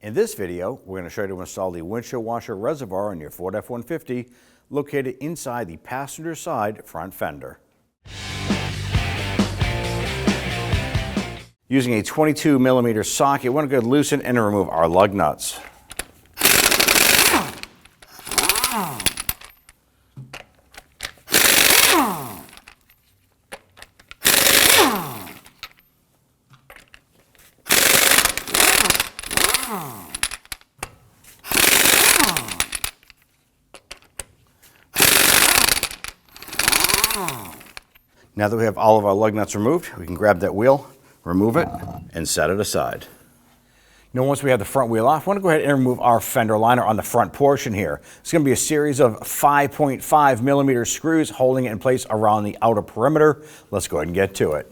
In this video, we're going to show you how to install the windshield washer reservoir on your Ford F-150 located inside the passenger side front fender. Using a 22mm socket, we're going to go loosen and remove our lug nuts. Now that we have all of our lug nuts removed, we can grab that wheel, remove it, and set it aside. Now once we have the front wheel off, I want to go ahead and remove our fender liner on the front portion here. It's going to be a series of 5.5mm screws holding it in place around the outer perimeter. Let's go ahead and get to it.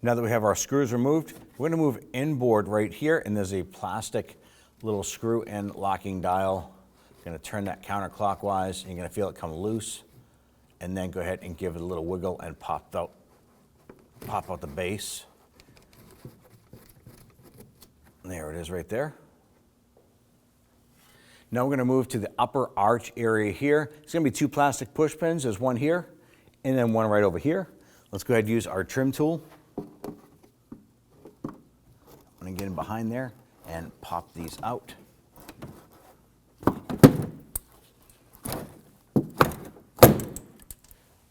Now that we have our screws removed, we're going to move inboard right here, and there's a plastic little screw and locking dial. Going to turn that counterclockwise, and you're going to feel it come loose, and then go ahead and give it a little wiggle and pop out the base. There it is right there. Now we're going to move to the upper arch area here. It's going to be two plastic push pins. There's one here, and then one right over here. Let's go ahead and use our trim tool. I'm going to get in behind there and pop these out.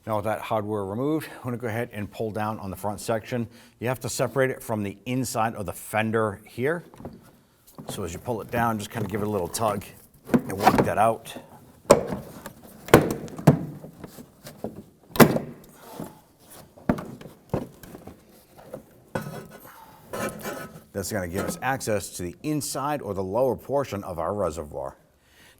Now with that hardware removed, I'm going to go ahead and pull down on the front section. You have to separate it from the inside of the fender here. So as you pull it down, just kind of give it a little tug and work that out. That's going to give us access to the inside or the lower portion of our reservoir.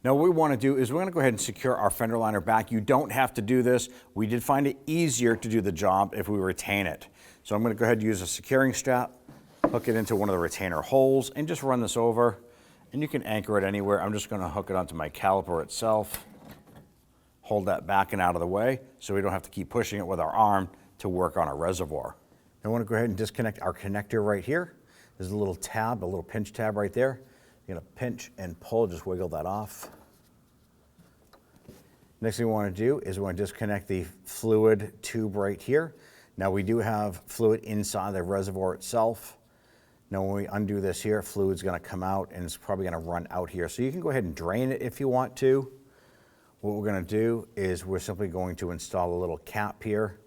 Now what we want to do is we're going to go ahead and secure our fender liner back. You don't have to do this. We did find it easier to do the job if we retain it. So I'm going to go ahead and use a securing strap, hook it into one of the retainer holes, and just run this over. And you can anchor it anywhere. I'm just going to hook it onto my caliper itself. Hold that back and out of the way so we don't have to keep pushing it with our arm to work on our reservoir. Now I want to go ahead and disconnect our connector right here. There's a little tab, a little pinch tab right there. You're going to pinch and pull, just wiggle that off. Next thing we want to do is we want to disconnect the fluid tube right here. Now we do have fluid inside the reservoir itself. Now when we undo this here, fluid's going to come out and it's probably going to run out here. So you can go ahead and drain it if you want to. What we're going to do is we're simply going to install a little cap here,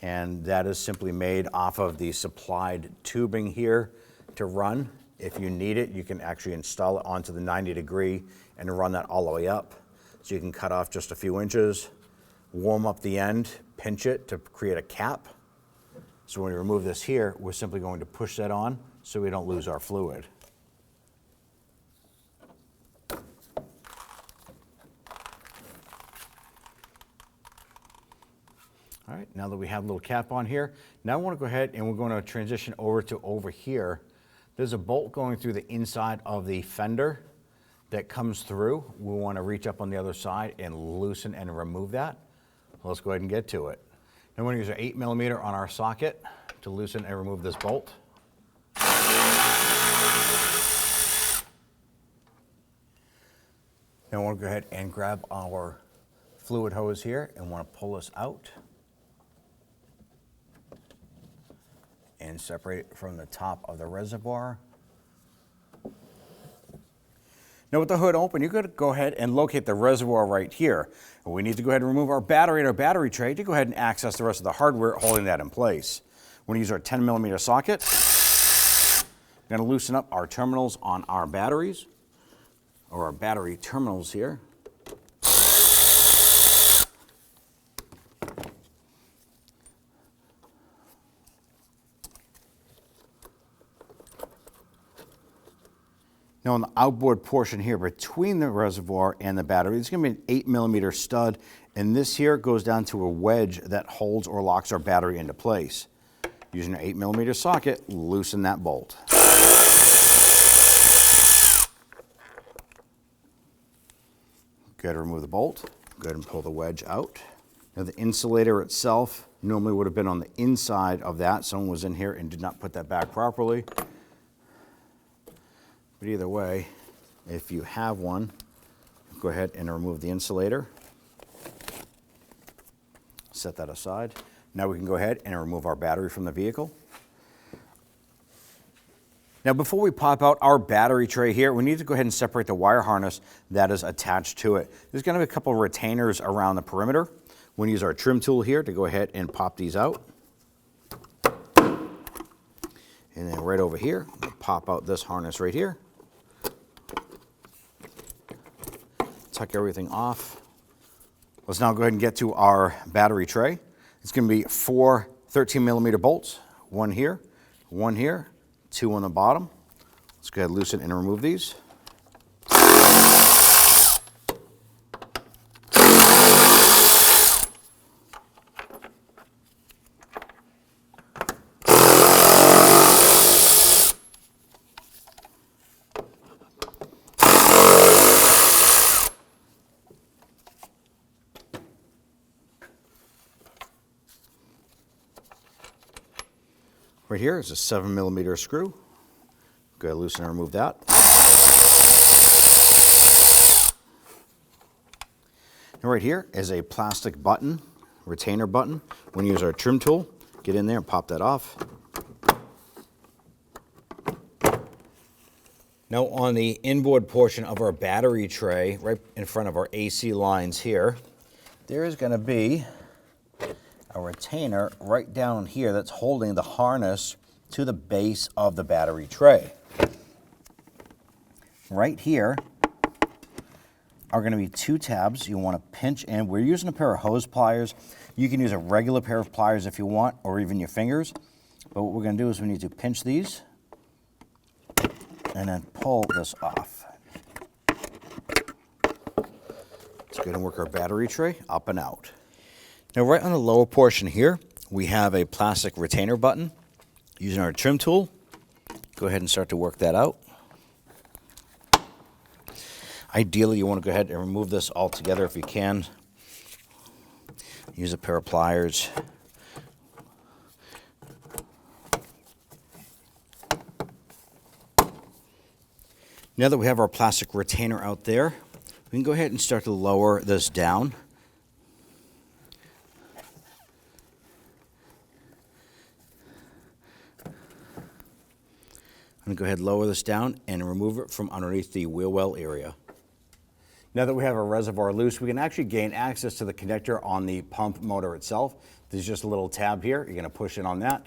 and that is simply made off of the supplied tubing here to run. If you need it, you can actually install it onto the 90° and run that all the way up. So you can cut off just a few inches, warm up the end, pinch it to create a cap. So when we remove this here, we're simply going to push that on so we don't lose our fluid. All right, now that we have a little cap on here, now I want to go ahead and we're going to transition over here. There's a bolt going through the inside of the fender that comes through. We want to reach up on the other side and loosen and remove that. Let's go ahead and get to it. Now we're going to use our 8mm on our socket to loosen and remove this bolt. Now I want to go ahead and grab our fluid hose here and want to pull this out and separate it from the top of the reservoir. Now with the hood open, you're going to go ahead and locate the reservoir right here. We need to go ahead and remove our battery and our battery tray to go ahead and access the rest of the hardware holding that in place. We're going to use our 10mm socket. We're going to loosen up our terminals on our batteries, or our battery terminals here. Now on the outboard portion here between the reservoir and the battery, it's going to be an 8mm stud, and this here goes down to a wedge that holds or locks our battery into place. Using an 8mm socket, loosen that bolt. Go ahead and remove the bolt. Go ahead and pull the wedge out. Now the insulator itself normally would have been on the inside of that. Someone was in here and did not put that back properly. But either way, if you have one, go ahead and remove the insulator. Set that aside. Now we can go ahead and remove our battery from the vehicle. Now before we pop out our battery tray here, we need to go ahead and separate the wire harness that is attached to it. There's going to be a couple of retainers around the perimeter. We're going to use our trim tool here to go ahead and pop these out. And then right over here, pop out this harness right here. Tuck everything off. Let's now go ahead and get to our battery tray. It's going to be 4 13mm bolts, one here, 2 on the bottom. Let's go ahead and loosen and remove these. Right here is a 7mm screw. Go ahead and loosen and remove that. And right here is a plastic button, retainer button. We're going to use our trim tool. Get in there and pop that off. Now on the inboard portion of our battery tray, right in front of our AC lines here, there is going to be a retainer right down here that's holding the harness to the base of the battery tray. Right here are going to be 2 tabs you want to pinch in. We're using a pair of hose pliers. You can use a regular pair of pliers if you want, or even your fingers. But what we're going to do is we need to pinch these and then pull this off. Let's go ahead and work our battery tray up and out. Now right on the lower portion here, we have a plastic retainer button. Using our trim tool, go ahead and start to work that out. Ideally, you want to go ahead and remove this all together if you can. Use a pair of pliers. Now that we have our plastic retainer out there, we can go ahead and start to lower this down. I'm going to go ahead and lower this down and remove it from underneath the wheel well area. Now that we have our reservoir loose, we can actually gain access to the connector on the pump motor itself. There's just a little tab here. You're going to push in on that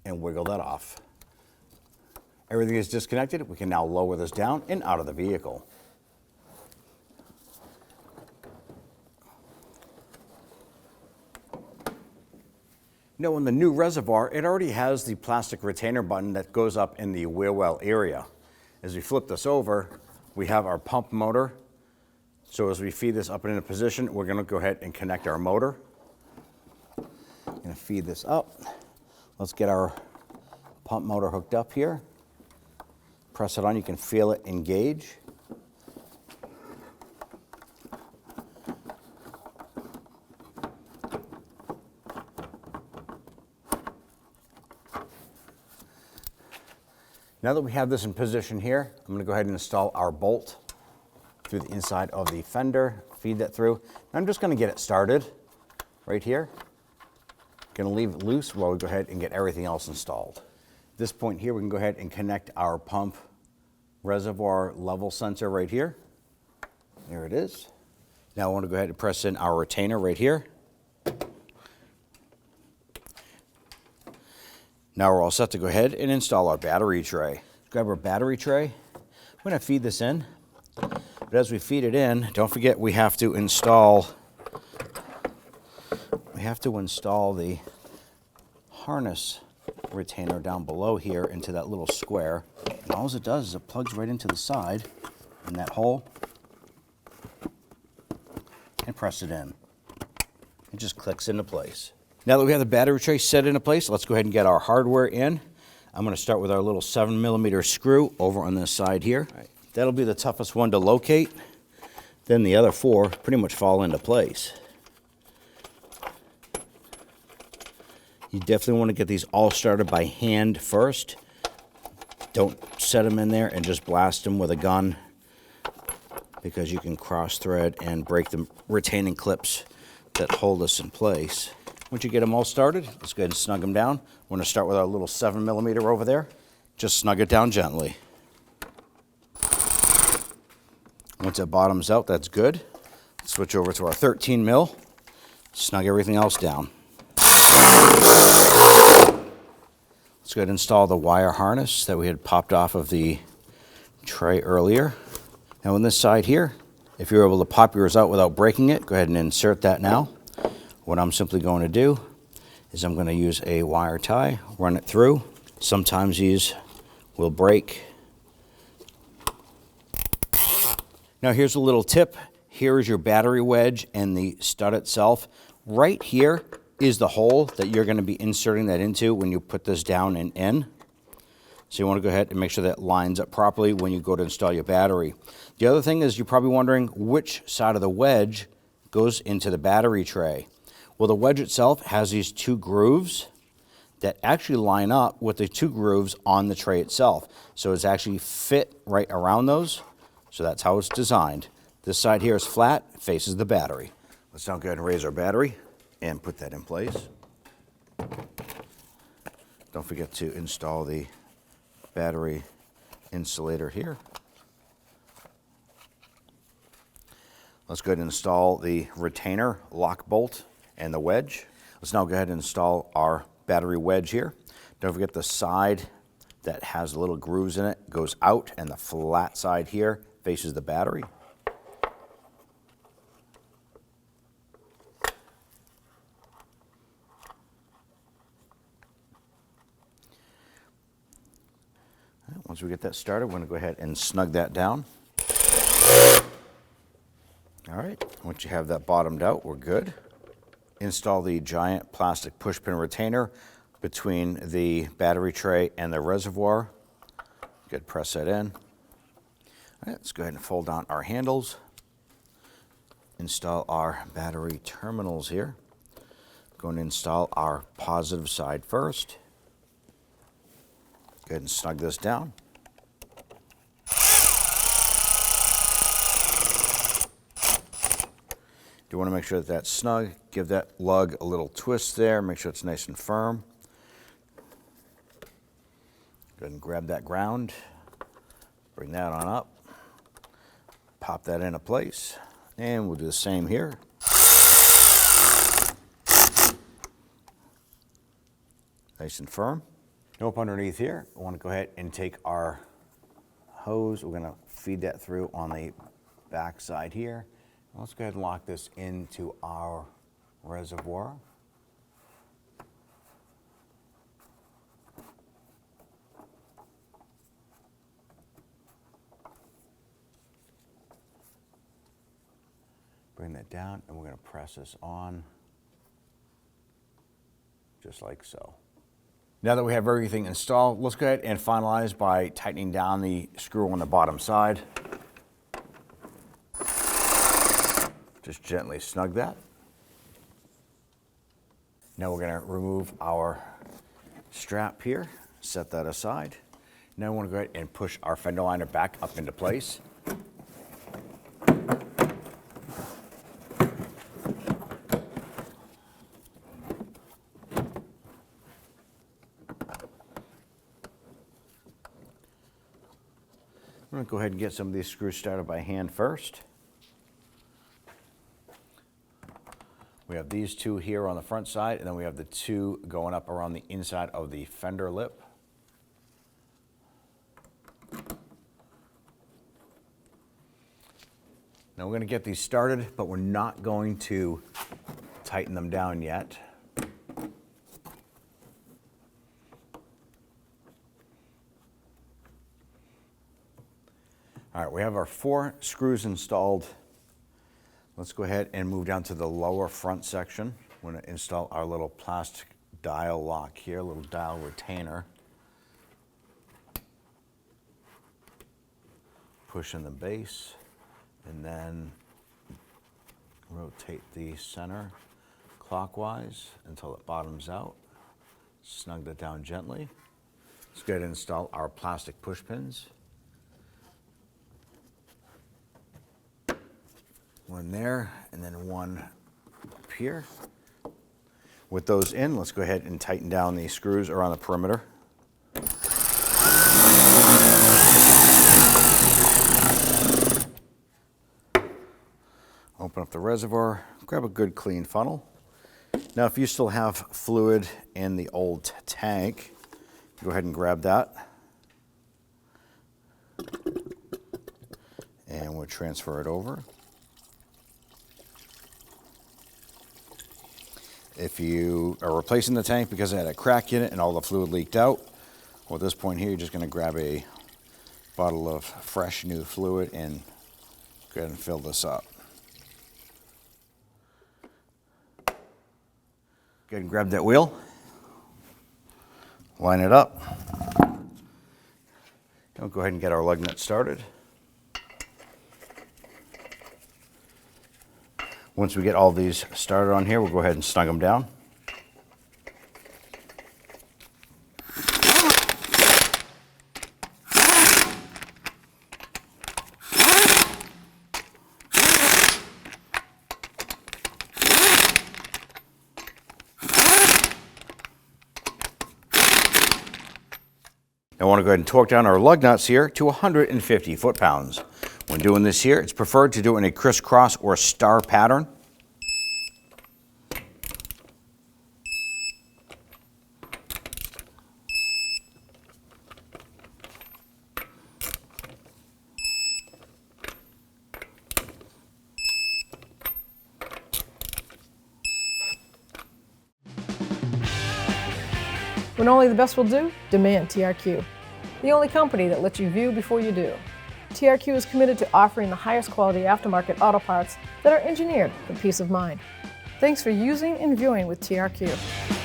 and wiggle that off. Everything is disconnected. We can now lower this down and out of the vehicle. Now in the new Reservoir, it already has the plastic retainer button that goes up in the wheel well area. As we flip this over, we have our pump motor. So as we feed this up and into position, we're going to go ahead and connect our motor. Going to feed this up. Let's get our pump motor hooked up here. Press it on, you can feel it engage. Now that we have this in position here, I'm going to go ahead and install our bolt through the inside of the fender, feed that through. I'm just going to get it started right here. Going to leave it loose while we go ahead and get everything else installed. At this point here, we can go ahead and connect our pump reservoir level sensor right here. There it is. Now I want to go ahead and press in our retainer right here. Now we're all set to go ahead and install our battery tray. Grab our battery tray. I'm going to feed this in. But as we feed it in, don't forget we have to install the harness retainer down below here into that little square. And all it does is it plugs right into the side in that hole and press it in. It just clicks into place. Now that we have the battery tray set into place, let's go ahead and get our hardware in. I'm going to start with our little 7mm screw over on this side here. All right. That'll be the toughest one to locate. then the other 4 pretty much fall into place. You definitely want to get these all started by hand first. Don't set them in there and just blast them with a gun, because you can cross thread and break the retaining clips that hold us in place. Once you get them all started, let's go ahead and snug them down. We're going to start with our little 7mm over there. Just snug it down gently. Once it bottoms out, that's good. Switch over to our 13mm. Snug everything else down. Let's go ahead and install the wire harness that we had popped off of the tray earlier. Now on this side here, if you're able to pop yours out without breaking it, go ahead and insert that now. What I'm simply going to do is I'm going to use a wire tie, run it through. Sometimes these will break. Now here's a little tip. Here is your battery wedge and the stud itself. Right here is the hole that you're going to be inserting that into when you put this down and in. So you want to go ahead and make sure that lines up properly when you go to install your battery. The other thing is, you're probably wondering which side of the wedge goes into the battery tray. Well, the wedge itself has these 2 grooves that actually line up with the 2 grooves on the tray itself. So it's actually fit right around those. So that's how it's designed. This side here is flat, faces the battery. Let's now go ahead and raise our battery and put that in place. Don't forget to install the battery insulator here. Let's go ahead and install the retainer lock bolt and the wedge. Let's now go ahead and install our battery wedge here. Don't forget the side that has little grooves in it goes out, and the flat side here faces the battery. Once we get that started, we're going to go ahead and snug that down. All right, once you have that bottomed out, we're good. Install the giant plastic pushpin retainer between the battery tray and the reservoir. Good, press that in. All right, let's go ahead and fold down our handles. Install our battery terminals here. Going to install our positive side first. Go ahead and snug this down. You want to make sure that that's snug. Give that lug a little twist there. Make sure it's nice and firm. Go ahead and grab that ground. Bring that on up. Pop that into place. And we'll do the same here. Nice and firm. Up underneath here, I want to go ahead and take our hose. We're going to feed that through on the back side here. Let's go ahead and lock this into our reservoir. Bring that down, and we're going to press this on just like so. Now that we have everything installed, let's go ahead and finalize by tightening down the screw on the bottom side. Just gently snug that. Now we're going to remove our strap here, set that aside. Now we want to go ahead and push our fender liner back up into place. I'm going to go ahead and get some of these screws started by hand first. We have these 2 here on the front side, and then we have the 2 going up around the inside of the fender lip. Now we're going to get these started, but we're not going to tighten them down yet. All right, we have our 4 screws installed. Let's go ahead and move down to the lower front section. We're going to install our little plastic dial lock here, little dial retainer. Push in the base, and then Rotate the center clockwise until it bottoms out. Snug that down gently. Let's go ahead and install our plastic push pins. One there, and then one up here. With those in, let's go ahead and tighten down the screws around the perimeter. Open up the reservoir, grab a good clean funnel. Now if you still have fluid in the old tank, go ahead and grab that. And we'll transfer it over. If you are replacing the tank because it had a crack in it and all the fluid leaked out, well, at this point here, you're just going to grab a bottle of fresh new fluid and go ahead and fill this up. Go ahead and grab that wheel, line it up. We'll go ahead and get our lug nut started. Once we get all these started on here, we'll go ahead and snug them down. I want to go ahead and torque down our lug nuts here to 150 foot-pounds. When doing this here, it's preferred to do it in a crisscross or star pattern. When only the best will do, demand TRQ. The only company that lets you view before you do. TRQ is committed to offering the highest quality aftermarket auto parts that are engineered for peace of mind. Thanks for using and viewing with TRQ.